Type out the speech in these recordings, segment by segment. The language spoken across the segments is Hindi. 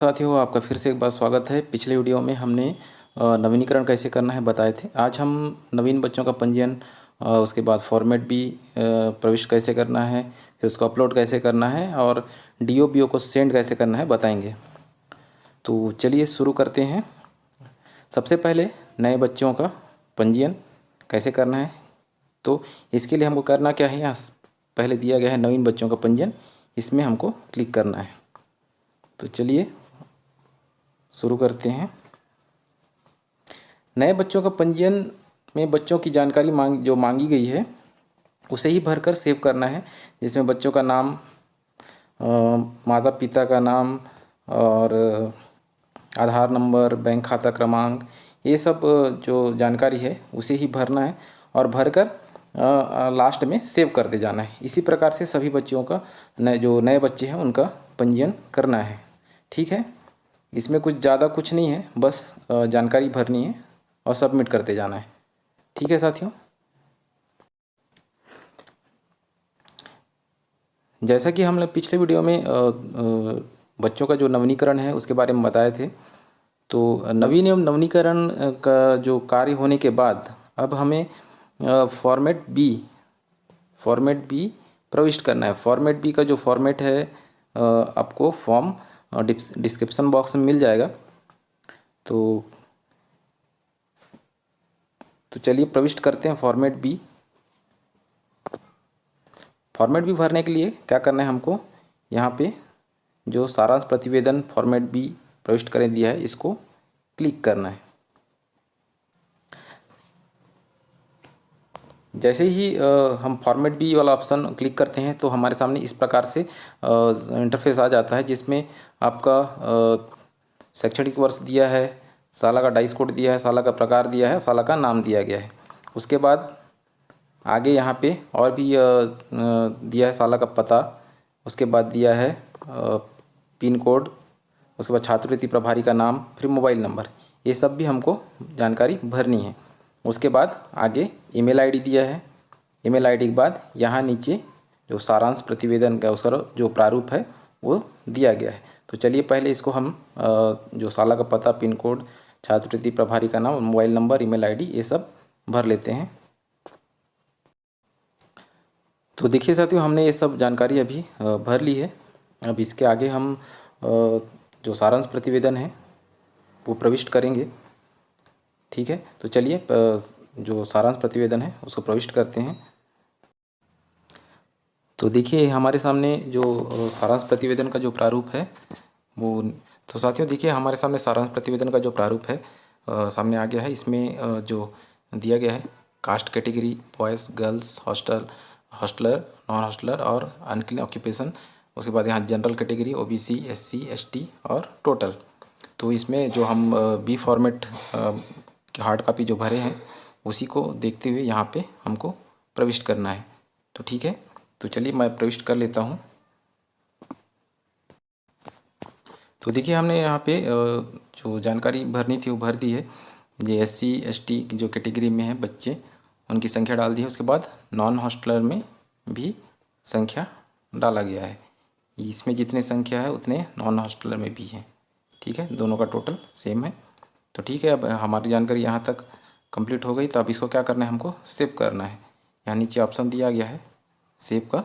साथियों, आपका फिर से एक बार स्वागत है। पिछले वीडियो में हमने नवीनीकरण कैसे करना है बताए थे। आज हम नवीन बच्चों का पंजीयन, उसके बाद फॉर्मेट भी प्रविष्ट कैसे करना है, फिर उसको अपलोड कैसे करना है और डीओ को सेंड कैसे करना है बताएंगे। तो चलिए शुरू करते हैं। सबसे पहले नए बच्चों का पंजीयन कैसे करना है, तो इसके लिए हमको करना क्या है, यहाँ पहले दिया गया है नवीन बच्चों का पंजीयन, इसमें हमको क्लिक करना है। तो चलिए शुरू करते हैं। नए बच्चों का पंजीयन में बच्चों की जानकारी जो मांगी गई है उसे ही भरकर सेव करना है, जिसमें बच्चों का नाम, माता पिता का नाम और आधार नंबर, बैंक खाता क्रमांक, ये सब जो जानकारी है उसे ही भरना है और भरकर लास्ट में सेव करते जाना है। इसी प्रकार से सभी बच्चों का जो नए बच्चे हैं उनका पंजीयन करना है। ठीक है, इसमें कुछ ज़्यादा कुछ नहीं है, बस जानकारी भरनी है और सबमिट करते जाना है। ठीक है साथियों, जैसा कि हमने पिछले वीडियो में बच्चों का जो नवीनीकरण है उसके बारे में बताए थे, तो नवीन एवं नवीनीकरण का जो कार्य होने के बाद अब हमें फॉर्मेट बी प्रविष्ट करना है। फॉर्मेट बी का जो फॉर्मेट है आपको फॉर्म डिस्क्रिप्शन बॉक्स में मिल जाएगा। तो चलिए प्रविष्ट करते हैं फॉर्मेट बी। फॉर्मेट बी भरने के लिए क्या करना है, हमको यहाँ पे जो सारांश प्रतिवेदन फॉर्मेट बी प्रविष्ट करें दिया है इसको क्लिक करना है। जैसे ही हम फॉर्मेट बी वाला ऑप्शन क्लिक करते हैं तो हमारे सामने इस प्रकार से इंटरफेस आ जाता है, जिसमें आपका शैक्षणिक वर्ष दिया है, साल का डाइस कोड दिया है, साल का प्रकार दिया है, साल का नाम दिया गया है। उसके बाद आगे यहाँ पे और भी दिया है साल का पता, उसके बाद दिया है पिन कोड, उसके बाद छात्रवृत्ति प्रभारी का नाम, फिर मोबाइल नंबर, ये सब भी हमको जानकारी भरनी है। उसके बाद आगे ईमेल आईडी दिया है। ईमेल आईडी के बाद यहाँ नीचे जो सारांश प्रतिवेदन का उसका जो प्रारूप है वो दिया गया है। तो चलिए पहले इसको हम जो साल का पता, पिन कोड, छात्रवृत्ति प्रभारी का नाम, मोबाइल नंबर, ईमेल आईडी ये सब भर लेते हैं। तो देखिए साथियों, हमने ये सब जानकारी अभी भर ली है। अब इसके आगे हम जो सारांश प्रतिवेदन है वो प्रविष्ट करेंगे। ठीक है, तो चलिए जो सारांश प्रतिवेदन है उसको प्रविष्ट करते हैं। तो देखिए हमारे सामने जो सारांश प्रतिवेदन का जो प्रारूप है वो, तो साथियों देखिए हमारे सामने सारांश प्रतिवेदन का जो प्रारूप है सामने आ गया है। इसमें जो दिया गया है caste category, boys, girls, hosteller, non hosteller और अनक्लीन ऑक्यूपेशन। उसके बाद यहाँ general category, OBC, SC, ST और टोटल। तो इसमें जो हम बी फॉर्मेट की हार्ड कॉपी जो भरे हैं उसी को देखते हुए यहाँ पे हमको प्रविष्ट करना है। तो ठीक है, तो चलिए मैं प्रविष्ट कर लेता हूँ। तो देखिए हमने यहाँ पे जो जानकारी भरनी थी वो भर दी है। ये एससी एसटी की जो कैटेगरी में है बच्चे, उनकी संख्या डाल दी है। उसके बाद नॉन हॉस्टलर में भी संख्या डाला गया है। इसमें जितने संख्या है उतने नॉन हॉस्टलर में भी हैं। ठीक है, दोनों का टोटल सेम है। तो ठीक है, अब हमारी जानकारी यहाँ तक कंप्लीट हो गई। तो अब इसको क्या करना है, हमको सेव करना है। यहाँ नीचे ऑप्शन दिया गया है सेव का,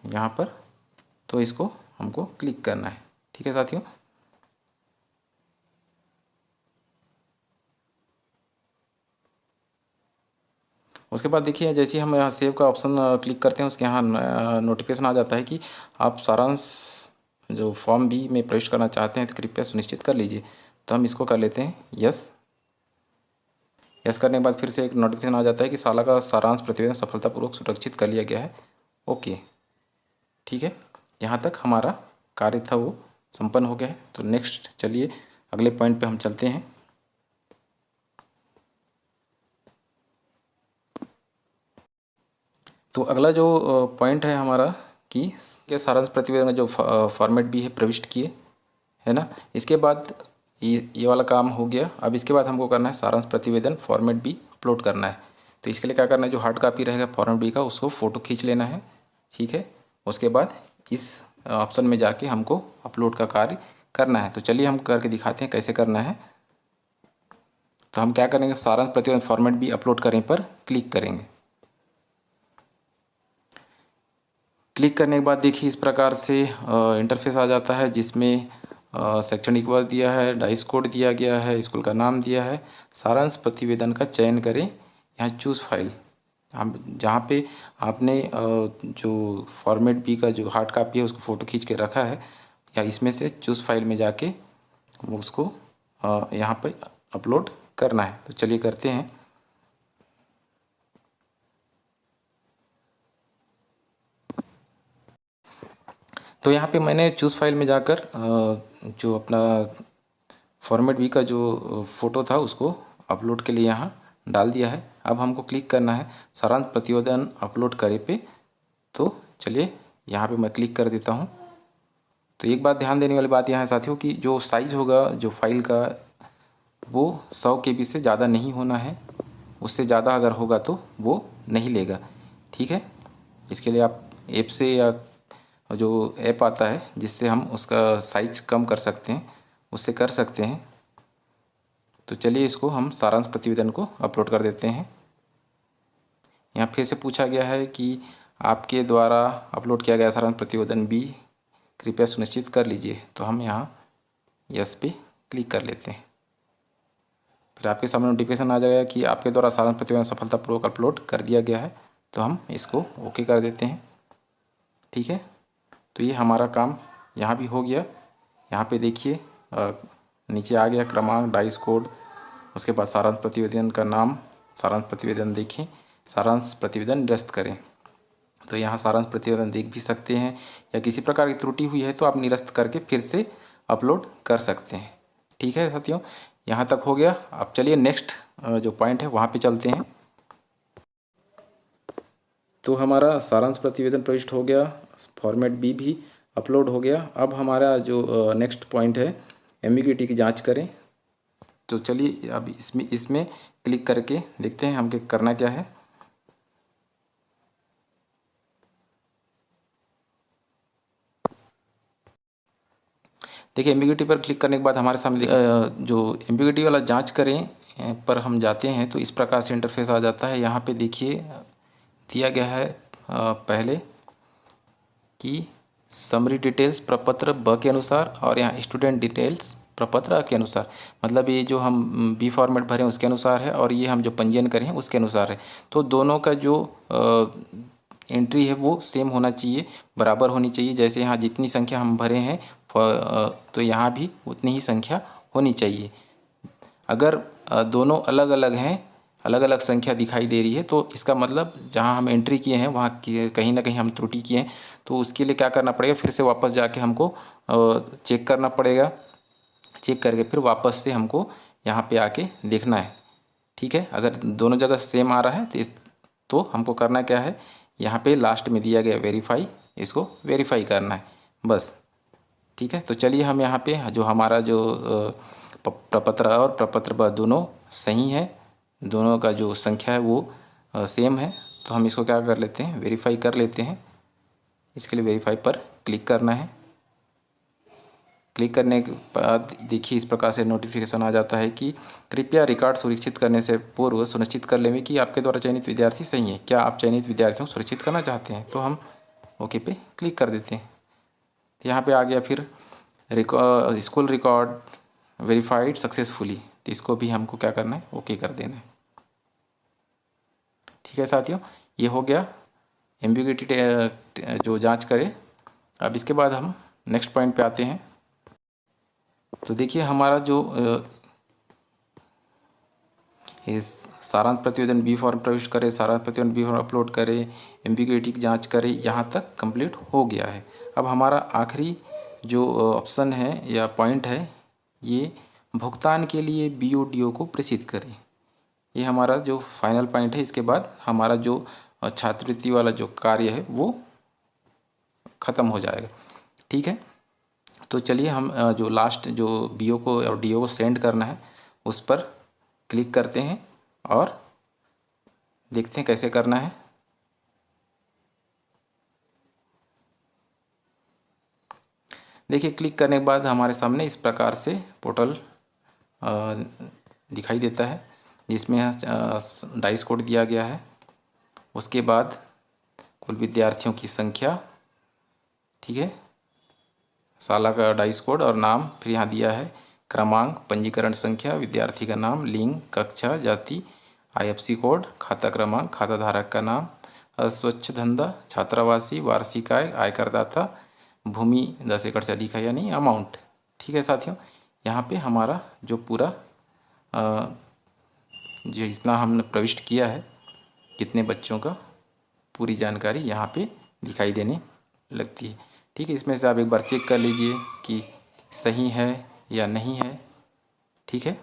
यहाँ पर, तो इसको हमको क्लिक करना है। ठीक है साथियों, उसके बाद देखिए जैसे ही हम यहाँ सेव का ऑप्शन क्लिक करते हैं उसके यहाँ नोटिफिकेशन आ जाता है कि आप सारांश जो फॉर्म बी में प्रविष्ट करना चाहते हैं तो कृपया सुनिश्चित कर लीजिए। तो हम इसको कर लेते हैं यस। यस करने के बाद फिर से एक नोटिफिकेशन आ जाता है कि साल का सारांश प्रतिवेदन सफलतापूर्वक सुरक्षित कर लिया गया है। ओके, ठीक है, यहाँ तक हमारा कार्य था वो संपन्न हो गया है। तो नेक्स्ट चलिए अगले पॉइंट पे हम चलते हैं। तो अगला जो पॉइंट है हमारा कि के सारांश प्रतिवेदन में जो फॉर्मेट भी है प्रविष्ट किए, है ना। इसके बाद ये वाला काम हो गया। अब इसके बाद हमको करना है सारांश प्रतिवेदन फॉर्मेट बी अपलोड करना है। तो इसके लिए क्या करना है, जो हार्ड कॉपी रहेगा फॉर्मेट बी का उसको फ़ोटो खींच लेना है। ठीक है, उसके बाद इस ऑप्शन में जाके हमको अपलोड का कार्य करना है। तो चलिए हम करके दिखाते हैं कैसे करना है। तो हम क्या करेंगे, सारांश प्रतिवेदन फॉर्मेट भी अपलोड करें पर क्लिक करेंगे। क्लिक करने के बाद देखिए इस प्रकार से इंटरफेस आ जाता है, जिसमें शैक्षणिक वर्ष दिया है, डाइस कोड दिया गया है, स्कूल का नाम दिया है। सारांश प्रतिवेदन का चयन करें, यहाँ चूज़ फाइल, हम जहाँ पे आपने जो फॉर्मेट बी का जो हार्ड कापी है उसको फ़ोटो खींच के रखा है, या इसमें से चूज़ फाइल में जाके उसको यहाँ पे अपलोड करना है। तो चलिए करते हैं। तो यहाँ पे मैंने चूज़ फाइल में जाकर जो अपना फॉर्मेट बी का जो फ़ोटो था उसको अपलोड के लिए यहाँ डाल दिया है। अब हमको क्लिक करना है सारांश प्रतिवेदन अपलोड करे पे। तो चलिए यहाँ पे मैं क्लिक कर देता हूँ। तो एक बात ध्यान देने वाली बात यहाँ है साथियों कि जो साइज़ होगा जो फाइल का वो 100 KB से ज़्यादा नहीं होना है। उससे ज़्यादा अगर होगा तो वो नहीं लेगा, ठीक है। इसके लिए आप ऐप से या जो ऐप आता है जिससे हम उसका साइज कम कर सकते हैं उससे कर सकते हैं। तो चलिए इसको हम सारांश प्रतिवेदन को अपलोड कर देते हैं। यहाँ फिर से पूछा गया है कि आपके द्वारा अपलोड किया गया सारांश प्रतिवेदन बी कृपया सुनिश्चित कर लीजिए। तो हम यहाँ यस पे क्लिक कर लेते हैं। फिर आपके सामने नोटिफिकेशन आ जाएगा कि आपके द्वारा सारांश प्रतिवेदन सफलतापूर्वक अपलोड कर दिया गया है। तो हम इसको ओके कर देते हैं, ठीक है। तो ये हमारा काम यहाँ भी हो गया। यहाँ पे देखिए नीचे आ गया क्रमांक, डाइस कोड, उसके बाद सारांश प्रतिवेदन का नाम, सारांश प्रतिवेदन देखें, सारांश प्रतिवेदन निरस्त करें। तो यहाँ सारांश प्रतिवेदन देख भी सकते हैं, या किसी प्रकार की त्रुटि हुई है तो आप निरस्त करके फिर से अपलोड कर सकते हैं, ठीक है साथियों। यहाँ तक हो गया। अब चलिए नेक्स्ट जो पॉइंट है वहाँ पे चलते हैं। तो हमारा सारांश प्रतिवेदन प्रविष्ट हो गया, फॉर्मेट बी भी अपलोड हो गया। अब हमारा जो नेक्स्ट पॉइंट है एम्बिग्युइटी की जांच करें। तो चलिए अब इसमें क्लिक करके देखते हैं हम करना क्या है। देखिए एम्बिग्युइटी पर क्लिक करने के बाद हमारे सामने जो एम्बिग्युइटी वाला जांच करें पर हम जाते हैं तो इस प्रकार से इंटरफेस आ जाता है। यहाँ पे देखिए दिया गया है पहले कि समरी डिटेल्स प्रपत्र ब के अनुसार, और यहाँ स्टूडेंट डिटेल्स प्रपत्र अ के अनुसार। मतलब ये जो हम बी फॉर्मेट भरें उसके अनुसार है, और ये हम जो पंजीयन करें हैं उसके अनुसार है। तो दोनों का जो एंट्री है वो सेम होना चाहिए, बराबर होनी चाहिए। जैसे यहाँ जितनी संख्या हम भरे हैं तो यहाँ भी उतनी ही संख्या होनी चाहिए। अगर दोनों अलग अलग हैं, अलग अलग संख्या दिखाई दे रही है, तो इसका मतलब जहाँ हम एंट्री किए हैं वहाँ कहीं ना कहीं हम त्रुटि किए हैं। तो उसके लिए क्या करना पड़ेगा, फिर से वापस जाके हमको चेक करना पड़ेगा। चेक करके फिर वापस से हमको यहाँ पे आके देखना है, ठीक है। अगर दोनों जगह सेम आ रहा है तो हमको करना क्या है, यहाँ पे लास्ट में दिया गया वेरीफाई, इसको वेरीफाई करना है बस, ठीक है। तो चलिए हम यहाँ पे जो हमारा जो प्रपत्र और प्रपत्र ब दोनों सही है, दोनों का जो संख्या है वो सेम है। तो हम इसको क्या कर लेते हैं, वेरीफाई कर लेते हैं। इसके लिए वेरीफाई पर क्लिक करना है। क्लिक करने के बाद देखिए इस प्रकार से नोटिफिकेशन आ जाता है कि कृपया रिकॉर्ड सुरक्षित करने से पूर्व सुनिश्चित कर लें कि आपके द्वारा चयनित विद्यार्थी सही है। क्या आप चयनित विद्यार्थियों को सुरक्षित करना चाहते हैं? तो हम ओके पे क्लिक कर देते हैं। तो यहाँ पे आ गया फिर स्कूल रिकॉर्ड वेरीफाइड सक्सेसफुली। तो इसको भी हमको क्या करना है, ओके कर देना है, ठीक है साथियों। ये हो गया एम्बिग्युइटी जो जांच करे। अब इसके बाद हम नेक्स्ट पॉइंट पे आते हैं। तो देखिए हमारा जो इस सारांश प्रतिवेदन बी फॉर्म प्रविष्ट करें, सारांश प्रतिवेदन बी फॉर्म अपलोड करें, एम्बिग्युइटी की जांच करें, यहाँ तक कंप्लीट हो गया है। अब हमारा आखिरी जो ऑप्शन है या पॉइंट है, ये भुगतान के लिए BODO को प्रेषित करें। ये हमारा जो फाइनल पॉइंट है। इसके बाद हमारा जो छात्रवृत्ति वाला जो कार्य है वो ख़त्म हो जाएगा, ठीक है। तो चलिए हम जो लास्ट जो BO को और DO को सेंड करना है उस पर क्लिक करते हैं और देखते हैं कैसे करना है। देखिए क्लिक करने के बाद हमारे सामने इस प्रकार से पोर्टल दिखाई देता है, जिसमें डाइस कोड दिया गया है। उसके बाद कुल विद्यार्थियों की संख्या, ठीक है, साला का डाइस कोड और नाम, फिर यहाँ दिया है क्रमांक, पंजीकरण संख्या, विद्यार्थी का नाम, लिंग, कक्षा, जाति, आईएफएससी कोड, खाता क्रमांक, खाता धारक का नाम, अस्वच्छ धंधा, छात्रावासी, वार्षिक आय, आयकरदाता, भूमि 10 एकड़ से अधिक है या नहीं, अमाउंट। ठीक है साथियों, यहाँ पे हमारा जो पूरा जो इतना हमने प्रविष्ट किया है, कितने बच्चों का, पूरी जानकारी यहाँ पे दिखाई देने लगती है। ठीक है, इसमें से आप एक बार चेक कर लीजिए कि सही है या नहीं है। ठीक है,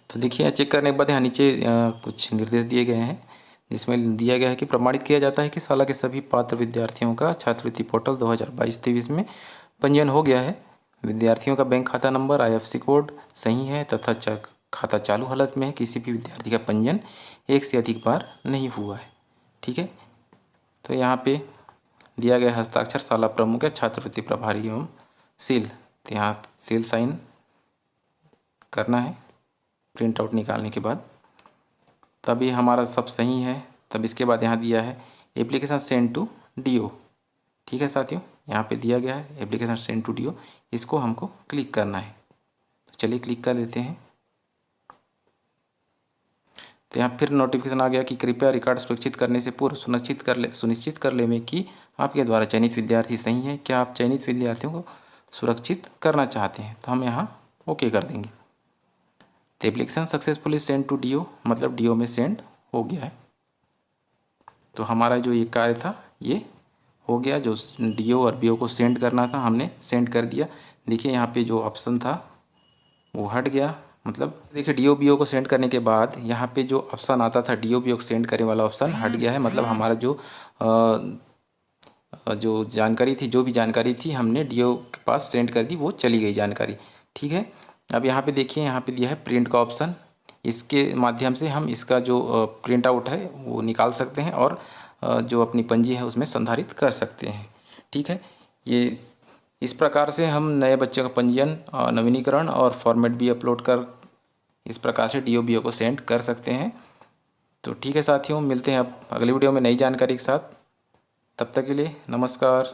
तो देखिए चेक करने के बाद यहाँ नीचे कुछ निर्देश दिए गए हैं, जिसमें दिया गया है कि प्रमाणित किया जाता है कि साला के सभी पात्र विद्यार्थियों का छात्रवृत्ति पोर्टल 2022-23 में पंजीयन हो गया है। विद्यार्थियों का बैंक खाता नंबर, आईएफएससी कोड सही है तथा खाता चालू हालत में है। किसी भी विद्यार्थी का पंजीयन एक से अधिक बार नहीं हुआ है। ठीक है, तो यहाँ पे दिया गया हस्ताक्षर साला प्रमुख है, छात्रवृत्ति प्रभारी एवं सील, तो यहाँ सील साइन करना है प्रिंट आउट निकालने के बाद, तभी हमारा सब सही है। तब इसके बाद यहाँ दिया है एप्लीकेशन सेंड टू डीओ। ठीक है साथियों, यहाँ पे दिया गया है एप्लीकेशन सेंड टू डीओ, इसको हमको क्लिक करना है। तो चलिए क्लिक कर देते हैं। तो यहाँ फिर नोटिफिकेशन आ गया कि कृपया रिकॉर्ड सुरक्षित करने से पूर्व सुनिश्चित कर लें कि आपके द्वारा चयनित विद्यार्थी सही है। क्या आप चयनित विद्यार्थियों को सुरक्षित करना चाहते हैं? तो हम यहाँ ओके कर देंगे। तो application successfully send to DO, मतलब डीओ में सेंड हो गया है। तो हमारा जो ये कार्य था ये हो गया, जो डीओ और बीओ को सेंड करना था हमने सेंड कर दिया। देखिए यहाँ पे जो ऑप्शन था वो हट गया, मतलब देखिए डीओ बीओ को सेंड करने के बाद यहाँ पे जो ऑप्शन आता था डीओ बीओ को सेंड करने वाला ऑप्शन हट गया है। मतलब हमारा जो जानकारी थी, जो भी जानकारी थी हमने डीओ के पास सेंड कर दी, वो चली गई जानकारी। ठीक है, अब यहाँ पे देखिए यहाँ पे दिया है प्रिंट का ऑप्शन, इसके माध्यम से हम इसका जो प्रिंट आउट है वो निकाल सकते हैं और जो अपनी पंजी है उसमें संधारित कर सकते हैं। ठीक है, ये इस प्रकार से हम नए बच्चों का पंजीयन, नवीनीकरण और फॉर्मेट भी अपलोड कर इस प्रकार से डीओ बीओ को सेंड कर सकते हैं। तो ठीक है साथियों, मिलते हैं अब अगली वीडियो में नई जानकारी के साथ। तब तक के लिए नमस्कार।